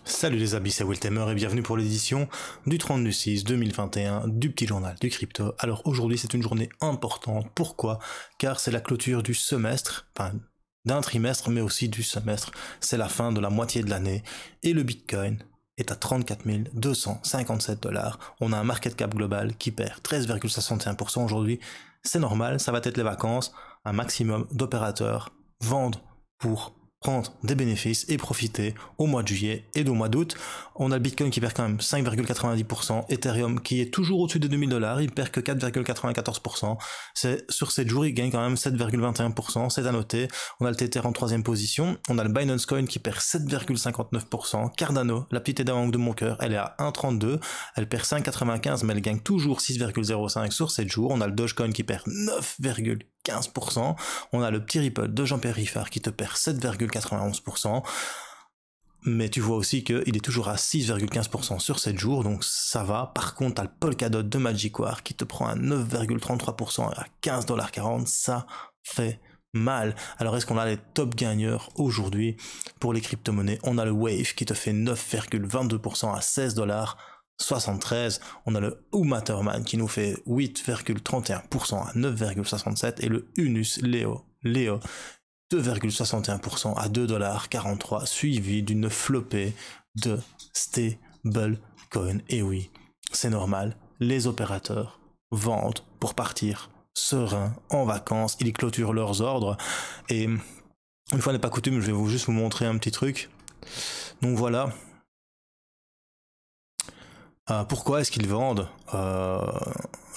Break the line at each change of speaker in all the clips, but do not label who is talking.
Salut les amis, c'est Wiltamer et bienvenue pour l'édition du 30 du 6 2021 du petit journal du crypto. Alors aujourd'hui c'est une journée importante, pourquoi? Car c'est la clôture du semestre, enfin d'un trimestre mais aussi du semestre, c'est la fin de la moitié de l'année et le Bitcoin est à 34 257 $. On a un market cap global qui perd 13,61% aujourd'hui, c'est normal, ça va être les vacances, un maximum d'opérateurs vendent pour prendre des bénéfices et profiter au mois de juillet et au mois d'août. On a le Bitcoin qui perd quand même 5,90%, Ethereum qui est toujours au-dessus des 2000 $, il perd que 4,94%. C'est sur 7 jours, il gagne quand même 7,21%, c'est à noter. On a le Tether en troisième position, on a le Binance Coin qui perd 7,59%, Cardano, la petite banque de mon cœur, elle est à 1,32, elle perd 5,95 mais elle gagne toujours 6,05 sur 7 jours. On a le Dogecoin qui perd 9,15%, on a le petit Ripple de Jean-Pierre Riffard qui te perd 7,91%, mais tu vois aussi qu'il est toujours à 6,15% sur 7 jours, donc ça va. Par contre, t'as le Polkadot de Magicware qui te prend à 9,33% à 15,40$, ça fait mal. Alors est-ce qu'on a les top gagneurs aujourd'hui pour les crypto-monnaies? On a le Wave qui te fait 9,22% à 16,73$. On a le Matterman qui nous fait 8,31% à 9,67$, et le Unus Leo 2,61% à 2,43$, suivi d'une flopée de stablecoin. Et oui, c'est normal, les opérateurs vendent pour partir sereins en vacances, ils clôturent leurs ordres, et une fois n'est pas coutume, je vais juste vous montrer un petit truc. Donc voilà. Pourquoi est-ce qu'ils vendent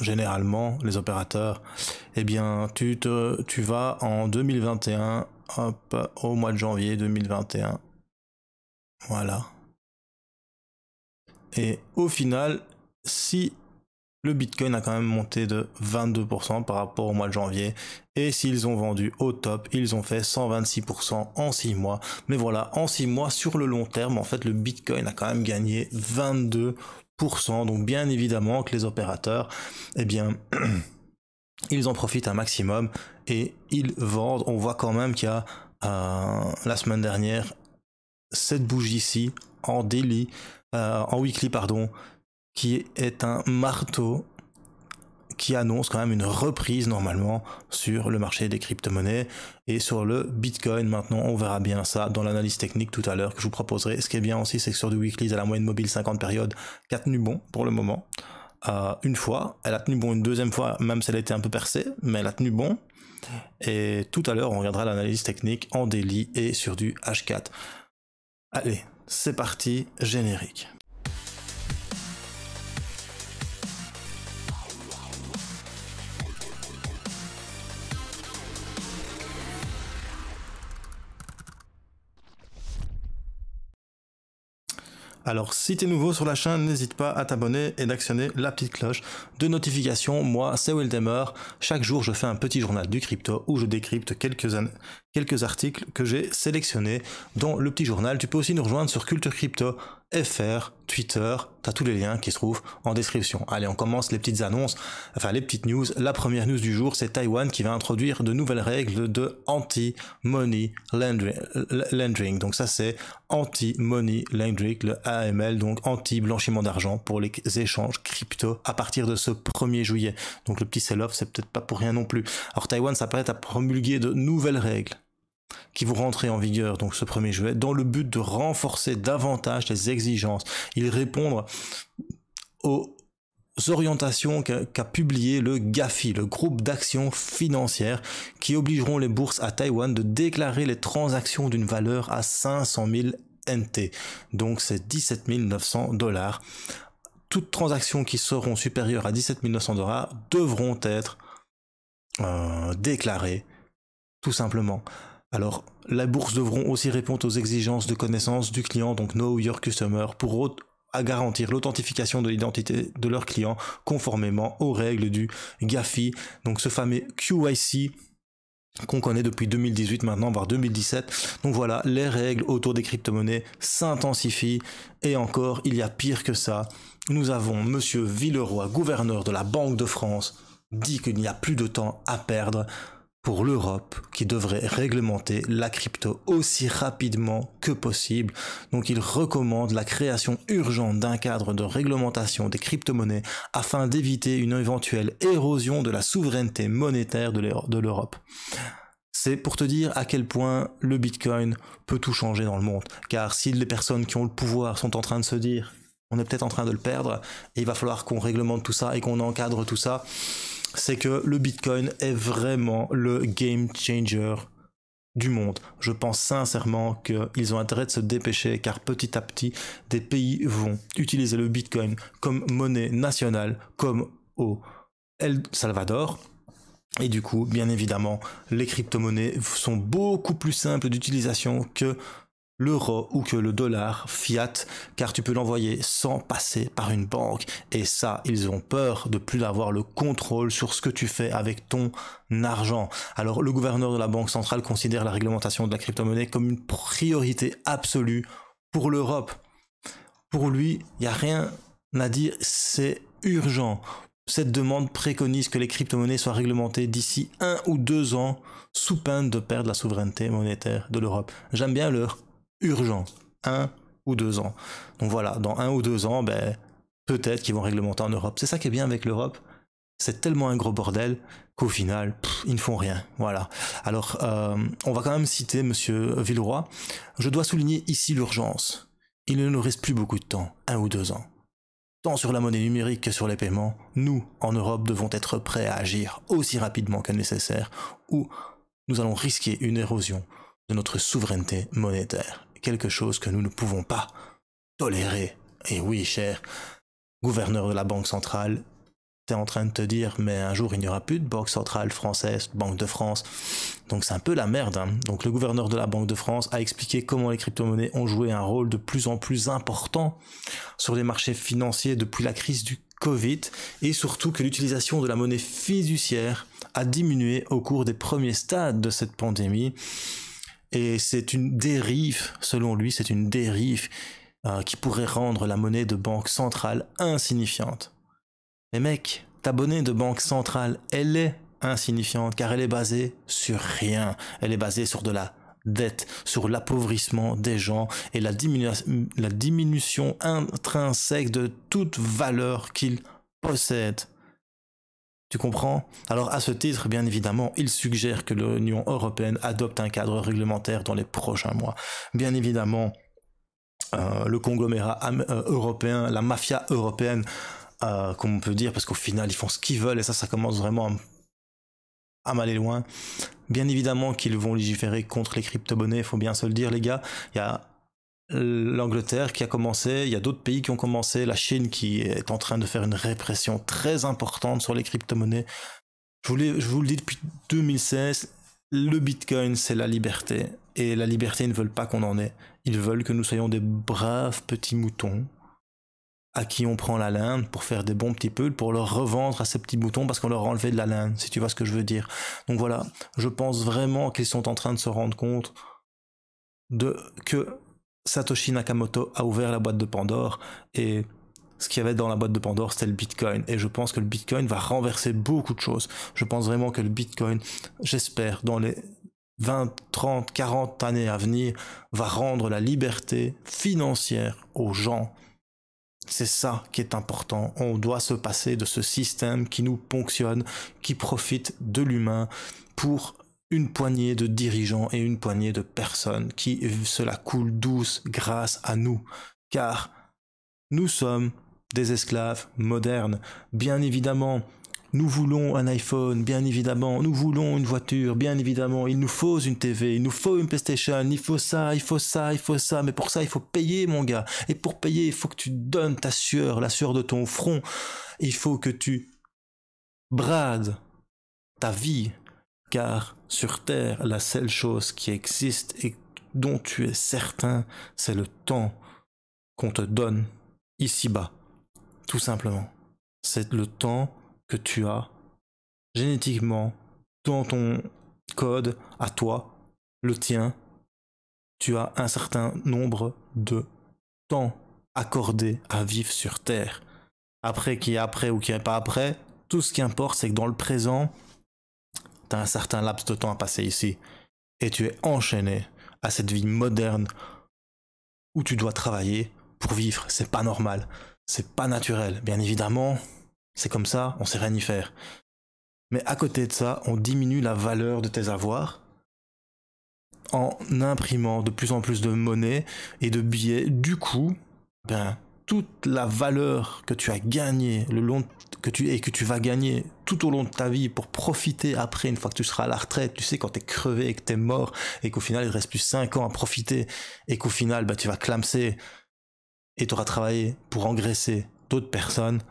généralement les opérateurs? Eh bien, tu vas en 2021, hop, au mois de janvier 2021, voilà. Et au final, si le Bitcoin a quand même monté de 22% par rapport au mois de janvier, et s'ils ont vendu au top, ils ont fait 126% en 6 mois. Mais voilà, en 6 mois, sur le long terme, en fait, le Bitcoin a quand même gagné 22%. Donc bien évidemment que les opérateurs, eh bien, ils en profitent un maximum et ils vendent. On voit quand même qu'il y a la semaine dernière cette bougie-ci en daily, en weekly pardon, qui est un marteau qui annonce quand même une reprise normalement sur le marché des crypto-monnaies et sur le Bitcoin. Maintenant, on verra bien ça dans l'analyse technique tout à l'heure que je vous proposerai. Ce qui est bien aussi, c'est que sur du weekly, à la moyenne mobile 50 périodes, qui a tenu bon pour le moment. Une fois, elle a tenu bon une deuxième fois, même si elle a été un peu percée, mais elle a tenu bon. Et tout à l'heure, on regardera l'analyse technique en daily et sur du H4. Allez, c'est parti, générique. Alors si tu es nouveau sur la chaîne, n'hésite pas à t'abonner et d'actionner la petite cloche de notification. Moi, c'est Wiltamer. Chaque jour, je fais un petit journal du crypto où je décrypte quelques articles que j'ai sélectionnés dans le petit journal. Tu peux aussi nous rejoindre sur Culture Crypto FR, Twitter, tu as tous les liens qui se trouvent en description. Allez, on commence les petites annonces, enfin les petites news. La première news du jour, c'est Taïwan qui va introduire de nouvelles règles de anti-money laundering. Donc ça, c'est anti-money laundering, le AML, donc anti-blanchiment d'argent pour les échanges crypto à partir de ce 1er juillet. Donc le petit sell-off, c'est peut-être pas pour rien non plus. Alors Taïwan s'apprête à promulguer de nouvelles règles qui vont rentrer en vigueur donc ce 1er juillet dans le but de renforcer davantage les exigences. Ils répondent aux orientations qu'a publié le GAFI, le groupe d'action financière, qui obligeront les bourses à Taïwan de déclarer les transactions d'une valeur à 500 000 NT. Donc c'est 17 900 $. Toutes transactions qui seront supérieures à 17 900 $ devront être déclarées, tout simplement. Alors, les bourses devront aussi répondre aux exigences de connaissance du client, donc Know Your Customer, pour garantir l'authentification de l'identité de leurs clients conformément aux règles du GAFI, donc ce fameux QIC qu'on connaît depuis 2018 maintenant, voire 2017. Donc voilà, les règles autour des crypto-monnaies s'intensifient, et encore, il y a pire que ça. Nous avons Monsieur Villeroy, gouverneur de la Banque de France, dit qu'il n'y a plus de temps à perdre pour l'Europe qui devrait réglementer la crypto aussi rapidement que possible. Donc il recommande la création urgente d'un cadre de réglementation des crypto-monnaies afin d'éviter une éventuelle érosion de la souveraineté monétaire de l'Europe. C'est pour te dire à quel point le Bitcoin peut tout changer dans le monde. Car si les personnes qui ont le pouvoir sont en train de se dire on est peut-être en train de le perdre et il va falloir qu'on réglemente tout ça et qu'on encadre tout ça, c'est que le Bitcoin est vraiment le game changer du monde. Je pense sincèrement qu'ils ont intérêt de se dépêcher car petit à petit, des pays vont utiliser le Bitcoin comme monnaie nationale, comme au El Salvador. Et du coup, bien évidemment, les crypto-monnaies sont beaucoup plus simples d'utilisation que l'euro ou que le dollar fiat, car tu peux l'envoyer sans passer par une banque. Et ça, ils ont peur de plus avoir le contrôle sur ce que tu fais avec ton argent. Alors, le gouverneur de la Banque centrale considère la réglementation de la crypto-monnaie comme une priorité absolue pour l'Europe. Pour lui, il n'y a rien à dire, c'est urgent. Cette demande préconise que les crypto-monnaies soient réglementées d'ici 1 ou 2 ans, sous peine de perdre la souveraineté monétaire de l'Europe. J'aime bien l'heure. Urgent, 1 ou 2 ans. Donc voilà, dans 1 ou 2 ans, peut-être qu'ils vont réglementer en Europe. C'est ça qui est bien avec l'Europe, c'est tellement un gros bordel qu'au final, ils ne font rien. Voilà. Alors, on va quand même citer Monsieur Villeroy. Je dois souligner ici l'urgence. Il ne nous reste plus beaucoup de temps, 1 ou 2 ans. Tant sur la monnaie numérique que sur les paiements, nous, en Europe, devons être prêts à agir aussi rapidement que nécessaire, ou nous allons risquer une érosion de notre souveraineté monétaire. Quelque chose que nous ne pouvons pas tolérer. Et oui, cher gouverneur de la Banque centrale, tu es en train de te dire, mais un jour il n'y aura plus de Banque centrale française, Banque de France. Donc c'est un peu la merde. Hein. Donc le gouverneur de la Banque de France a expliqué comment les crypto-monnaies ont joué un rôle de plus en plus important sur les marchés financiers depuis la crise du Covid, et surtout que l'utilisation de la monnaie fiduciaire a diminué au cours des premiers stades de cette pandémie. Et c'est une dérive, selon lui, c'est une dérive qui pourrait rendre la monnaie de banque centrale insignifiante. Mais mec, ta monnaie de banque centrale, elle est insignifiante car elle est basée sur rien. Elle est basée sur de la dette, sur l'appauvrissement des gens et la diminution intrinsèque de toute valeur qu'ils possèdent. Tu comprends? Alors à ce titre, bien évidemment, il suggère que l'Union européenne adopte un cadre réglementaire dans les prochains mois. Bien évidemment, le conglomérat européen, la mafia européenne, comme on peut dire, parce qu'au final, ils font ce qu'ils veulent et ça commence vraiment à m'aller loin. Bien évidemment qu'ils vont légiférer contre les crypto-monnaies, il faut bien se le dire, les gars. Il y a l'Angleterre qui a commencé, il y a d'autres pays qui ont commencé, la Chine qui est en train de faire une répression très importante sur les crypto-monnaies. Je vous le dis depuis 2016, le Bitcoin c'est la liberté, et la liberté ils ne veulent pas qu'on en ait, ils veulent que nous soyons des braves petits moutons à qui on prend la laine pour faire des bons petits peuls, pour leur revendre à ces petits moutons parce qu'on leur a enlevé de la laine, si tu vois ce que je veux dire. Donc voilà, je pense vraiment qu'ils sont en train de se rendre compte que Satoshi Nakamoto a ouvert la boîte de Pandore et ce qu'il y avait dans la boîte de Pandore c'était le Bitcoin, et je pense que le Bitcoin va renverser beaucoup de choses. Je pense vraiment que le Bitcoin, j'espère, dans les 20, 30, 40 années à venir, va rendre la liberté financière aux gens. C'est ça qui est important. On doit se passer de ce système qui nous ponctionne, qui profite de l'humain pour une poignée de dirigeants et une poignée de personnes qui se la coulent douce grâce à nous. Car nous sommes des esclaves modernes. Bien évidemment, nous voulons un iPhone, bien évidemment, nous voulons une voiture, bien évidemment, il nous faut une TV, il nous faut une PlayStation, il faut ça, il faut ça, il faut ça, mais pour ça, il faut payer, mon gars. Et pour payer, il faut que tu donnes ta sueur, la sueur de ton front. Il faut que tu brades ta vie, car sur Terre, la seule chose qui existe et dont tu es certain, c'est le temps qu'on te donne ici-bas, tout simplement. C'est le temps que tu as génétiquement dans ton code à toi, le tien. Tu as un certain nombre de temps accordé à vivre sur Terre. Après, qu'il y ait après ou qu'il n'y ait pas après, tout ce qui importe, c'est que dans le présent, tu as un certain laps de temps à passer ici. Et tu es enchaîné à cette vie moderne où tu dois travailler pour vivre. C'est pas normal. C'est pas naturel. Bien évidemment, c'est comme ça, on sait rien y faire. Mais à côté de ça, on diminue la valeur de tes avoirs en imprimant de plus en plus de monnaie et de billets. Du coup, toute la valeur que tu as gagnée que tu vas gagner tout au long de ta vie pour profiter après, une fois que tu seras à la retraite, tu sais, quand t'es crevé et que t'es mort et qu'au final il te reste plus 5 ans à profiter et qu'au final tu vas clamser et tu auras travaillé pour engraisser d'autres personnes,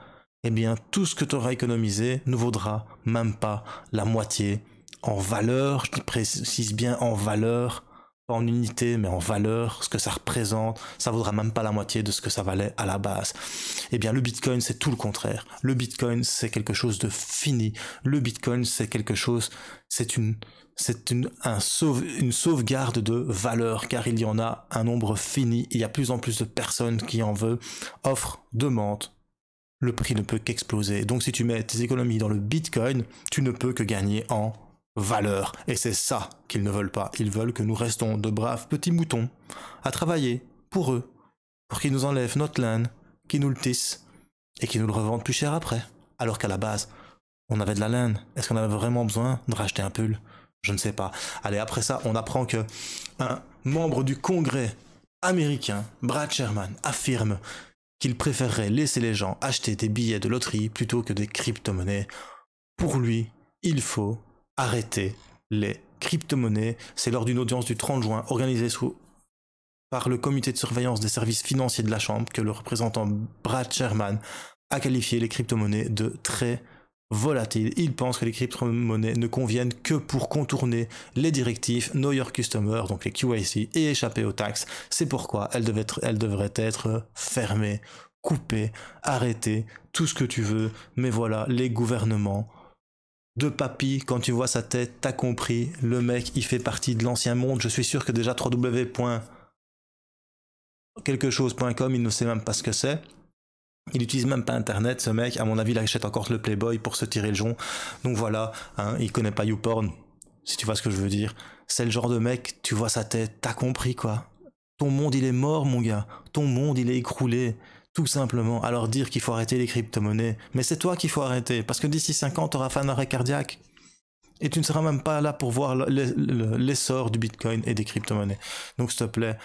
eh bien tout ce que tu auras économisé ne vaudra même pas la moitié en valeur, je te précise bien en valeur, pas en unité, mais en valeur, ce que ça représente, ça vaudra même pas la moitié de ce que ça valait à la base. Eh bien, le Bitcoin, c'est tout le contraire. Le Bitcoin, c'est quelque chose de fini. Le Bitcoin, c'est quelque chose, une sauvegarde de valeur, car il y en a un nombre fini. Il y a plus en plus de personnes qui en veulent. Offre, demande. Le prix ne peut qu'exploser. Donc, si tu mets tes économies dans le Bitcoin, tu ne peux que gagner en valeur. Et c'est ça qu'ils ne veulent pas. Ils veulent que nous restons de braves petits moutons à travailler pour eux, pour qu'ils nous enlèvent notre laine, qu'ils nous le tissent et qu'ils nous le revendent plus cher après. Alors qu'à la base, on avait de la laine. Est-ce qu'on avait vraiment besoin de racheter un pull? Je ne sais pas. Allez, après ça, on apprend que un membre du Congrès américain, Brad Sherman, affirme qu'il préférerait laisser les gens acheter des billets de loterie plutôt que des crypto-monnaies. Pour lui, il faut arrêter les crypto-monnaies. C'est lors d'une audience du 30 juin organisée par le comité de surveillance des services financiers de la Chambre que le représentant Brad Sherman a qualifié les crypto-monnaies de très volatiles. Il pense que les crypto-monnaies ne conviennent que pour contourner les directives Know Your Customer, donc les KYC, et échapper aux taxes. C'est pourquoi elles devraient être fermées, coupées, arrêtées, tout ce que tu veux. Mais voilà, les gouvernements de papy, quand tu vois sa tête, t'as compris, le mec, il fait partie de l'ancien monde. Je suis sûr que déjà www.quelquechose.com, il ne sait même pas ce que c'est. Il utilise même pas internet, ce mec. À mon avis, il achète encore le Playboy pour se tirer le jonc. Donc voilà, il connaît pas YouPorn, si tu vois ce que je veux dire. C'est le genre de mec, tu vois sa tête, t'as compris quoi. Ton monde, il est mort, mon gars. Ton monde, il est écroulé. Tout simplement. Alors dire qu'il faut arrêter les crypto-monnaies, mais c'est toi qu'il faut arrêter, parce que d'ici 5 ans, t'auras fait un arrêt cardiaque. Et tu ne seras même pas là pour voir l'essor du Bitcoin et des crypto-monnaies. Donc s'il te plaît,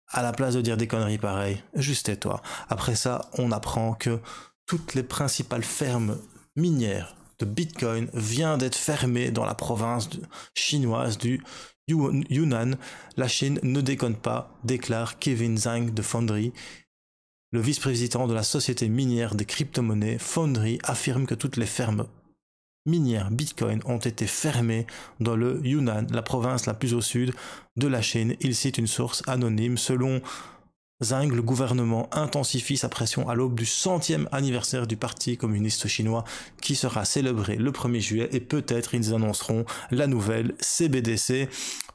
à la place de dire des conneries pareilles, juste tais-toi. Après ça, on apprend que toutes les principales fermes minières de Bitcoin viennent d'être fermées dans la province chinoise du Yunnan. La Chine ne déconne pas, déclare Kevin Zhang de Foundry. Le vice-président de la société minière des crypto-monnaies, Foundry, affirme que toutes les fermes minières Bitcoin ont été fermées dans le Yunnan, la province la plus au sud de la Chine. Il cite une source anonyme. Selon Zhang, le gouvernement intensifie sa pression à l'aube du 100e anniversaire du Parti communiste chinois qui sera célébré le 1er juillet et peut-être ils annonceront la nouvelle CBDC.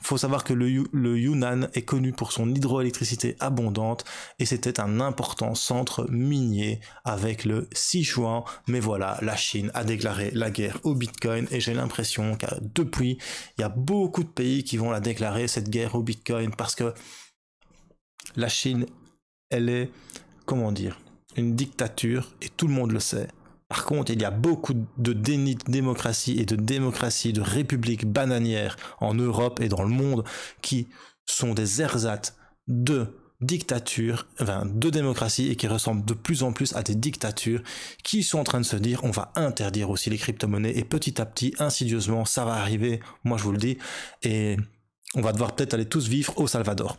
Faut savoir que le Yunnan est connu pour son hydroélectricité abondante et c'était un important centre minier avec le Sichuan. Mais voilà, la Chine a déclaré la guerre au Bitcoin et j'ai l'impression que depuis, il y a beaucoup de pays qui vont la déclarer, cette guerre au Bitcoin, parce que la Chine, elle est, comment dire, une dictature et tout le monde le sait. Par contre, il y a beaucoup de déni de démocratie et de démocratie, de républiques bananières en Europe et dans le monde qui sont des ersatz de dictature, de démocratie et qui ressemblent de plus en plus à des dictatures qui sont en train de se dire on va interdire aussi les crypto-monnaies et petit à petit, insidieusement, ça va arriver, moi je vous le dis, et on va devoir peut-être aller tous vivre au Salvador.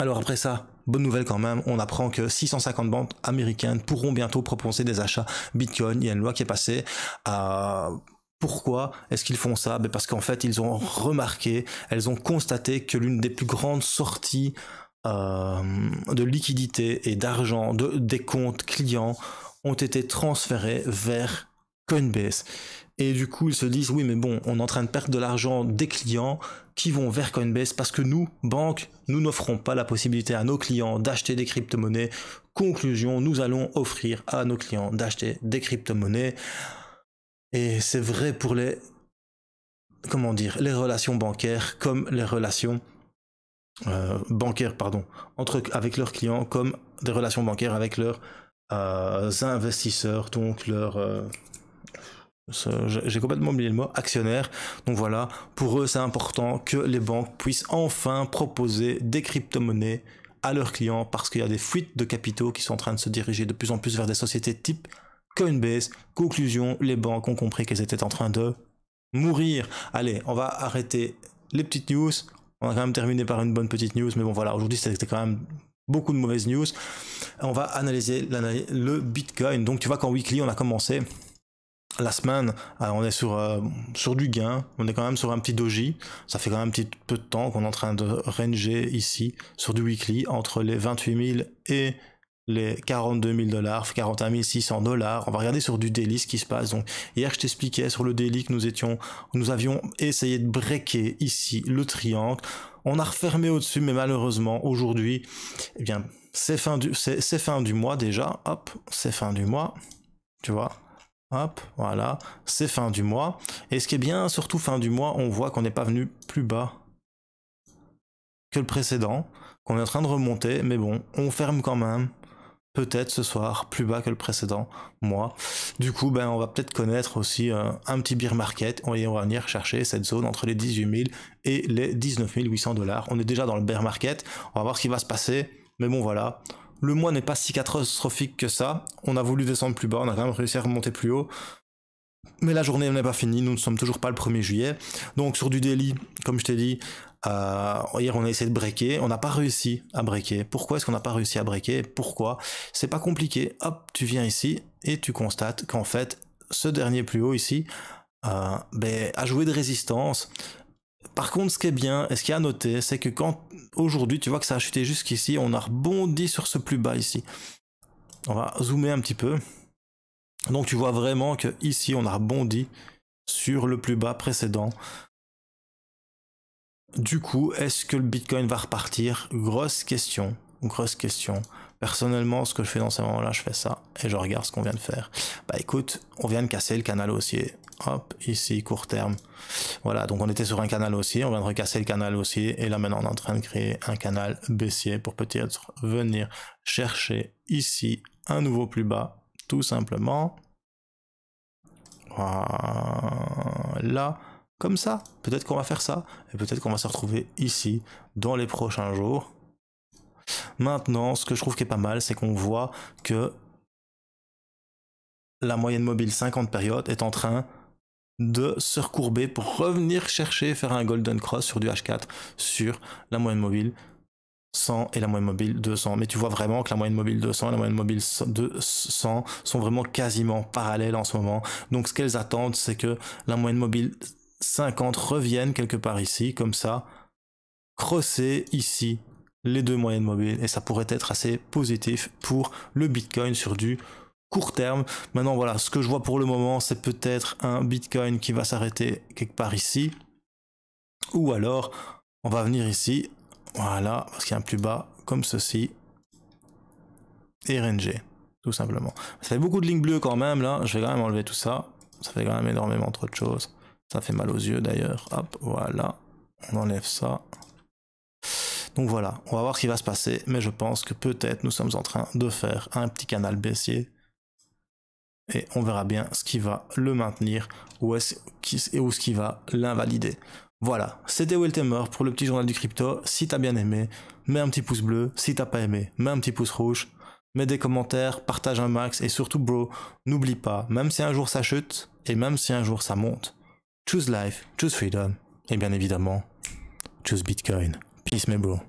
Alors après ça, bonne nouvelle quand même, on apprend que 650 banques américaines pourront bientôt proposer des achats Bitcoin. Il y a une loi qui est passée. Pourquoi est-ce qu'ils font ça? Parce qu'en fait, ils ont remarqué, elles ont constaté que l'une des plus grandes sorties de liquidité et d'argent des comptes clients ont été transférées vers Coinbase. Et du coup, ils se disent, oui, mais bon, on est en train de perdre de l'argent des clients qui vont vers Coinbase parce que nous, banques, nous n'offrons pas la possibilité à nos clients d'acheter des crypto-monnaies. Conclusion, nous allons offrir à nos clients d'acheter des crypto-monnaies. Et c'est vrai pour les comment dire, les relations bancaires comme les relations bancaires, pardon, avec leurs clients comme des relations bancaires avec leurs investisseurs, donc leurs j'ai complètement oublié le mot, actionnaires. Donc voilà, pour eux c'est important que les banques puissent enfin proposer des crypto-monnaies à leurs clients parce qu'il y a des fuites de capitaux qui sont en train de se diriger de plus en plus vers des sociétés type Coinbase. Conclusion, les banques ont compris qu'elles étaient en train de mourir. Allez, on va arrêter les petites news. On a quand même terminé par une bonne petite news, mais bon voilà, aujourd'hui c'était quand même beaucoup de mauvaises news. On va analyser le Bitcoin. Donc tu vois qu'en weekly on a commencé la semaine, on est sur du gain, on est quand même sur un petit doji, ça fait quand même un petit peu de temps qu'on est en train de ranger ici sur du weekly entre les 28 000 et les 42 000 $, 41 600 $. On va regarder sur du daily ce qui se passe. Donc hier je t'expliquais sur le daily que nous avions essayé de breaker ici le triangle. On a refermé au-dessus, mais malheureusement aujourd'hui, eh bien c'est fin du mois déjà. Hop, c'est fin du mois, tu vois. Hop, voilà, c'est fin du mois. Et ce qui est bien, surtout fin du mois, on voit qu'on n'est pas venu plus bas que le précédent, qu'on est en train de remonter, mais bon, on ferme quand même, peut-être ce soir, plus bas que le précédent mois. Du coup, ben, on va peut-être connaître aussi un petit bear market, et on va venir chercher cette zone entre les 18 000 et les 19 800 $. On est déjà dans le bear market, on va voir ce qui va se passer, mais bon, voilà. Le mois n'est pas si catastrophique que ça. On a voulu descendre plus bas, on a quand même réussi à remonter plus haut. Mais la journée n'est pas finie, nous ne sommes toujours pas le 1er juillet. Donc sur du daily, comme je t'ai dit, hier on a essayé de breaker, on n'a pas réussi à breaker. Pourquoi est-ce qu'on n'a pas réussi à breaker? Pourquoi? C'est pas compliqué. Hop, tu viens ici et tu constates qu'en fait, ce dernier plus haut ici a joué de résistance. Par contre, ce qui est bien, et ce qu'il y a à noter, c'est que quand aujourd'hui, tu vois que ça a chuté jusqu'ici, on a rebondi sur ce plus bas ici. On va zoomer un petit peu. Donc tu vois vraiment que ici, on a rebondi sur le plus bas précédent. Du coup, est-ce que le Bitcoin va repartir? Grosse question, grosse question. Personnellement, ce que je fais dans ces moments-là, je fais ça et je regarde ce qu'on vient de faire. Bah écoute, on vient de casser le canal haussier. Hop, ici, court terme. Voilà, donc on était sur un canal haussier, on vient de recasser le canal haussier et là maintenant on est en train de créer un canal baissier pour peut-être venir chercher ici un nouveau plus bas, tout simplement. Voilà, comme ça. Peut-être qu'on va faire ça et peut-être qu'on va se retrouver ici dans les prochains jours. Maintenant, ce que je trouve qui est pas mal, c'est qu'on voit que la moyenne mobile 50 périodes est en train de se recourber pour revenir chercher, faire un golden cross sur du H4 sur la moyenne mobile 100 et la moyenne mobile 200. Mais tu vois vraiment que la moyenne mobile 200 et la moyenne mobile 200 sont vraiment quasiment parallèles en ce moment. Donc ce qu'elles attendent, c'est que la moyenne mobile 50 revienne quelque part ici, comme ça, crosser ici les deux moyennes mobiles. Et ça pourrait être assez positif pour le Bitcoin sur du court terme. Maintenant voilà, ce que je vois pour le moment, c'est peut-être un Bitcoin qui va s'arrêter quelque part ici, ou alors on va venir ici, voilà, parce qu'il y a un plus bas comme ceci, et RNG, tout simplement. Ça fait beaucoup de lignes bleues quand même là, je vais quand même enlever tout ça, ça fait quand même énormément trop de choses, ça fait mal aux yeux d'ailleurs. Hop, voilà, on enlève ça. Donc voilà, on va voir ce qui va se passer, mais je pense que peut-être nous sommes en train de faire un petit canal baissier. Et on verra bien ce qui va le maintenir ou ce qui va l'invalider. Voilà, c'était Weltemer pour le petit journal du crypto. Si t'as bien aimé, mets un petit pouce bleu. Si t'as pas aimé, mets un petit pouce rouge. Mets des commentaires, partage un max. Et surtout, bro, n'oublie pas, même si un jour ça chute, et même si un jour ça monte, choose life, choose freedom. Et bien évidemment, choose Bitcoin. Peace, mes bro.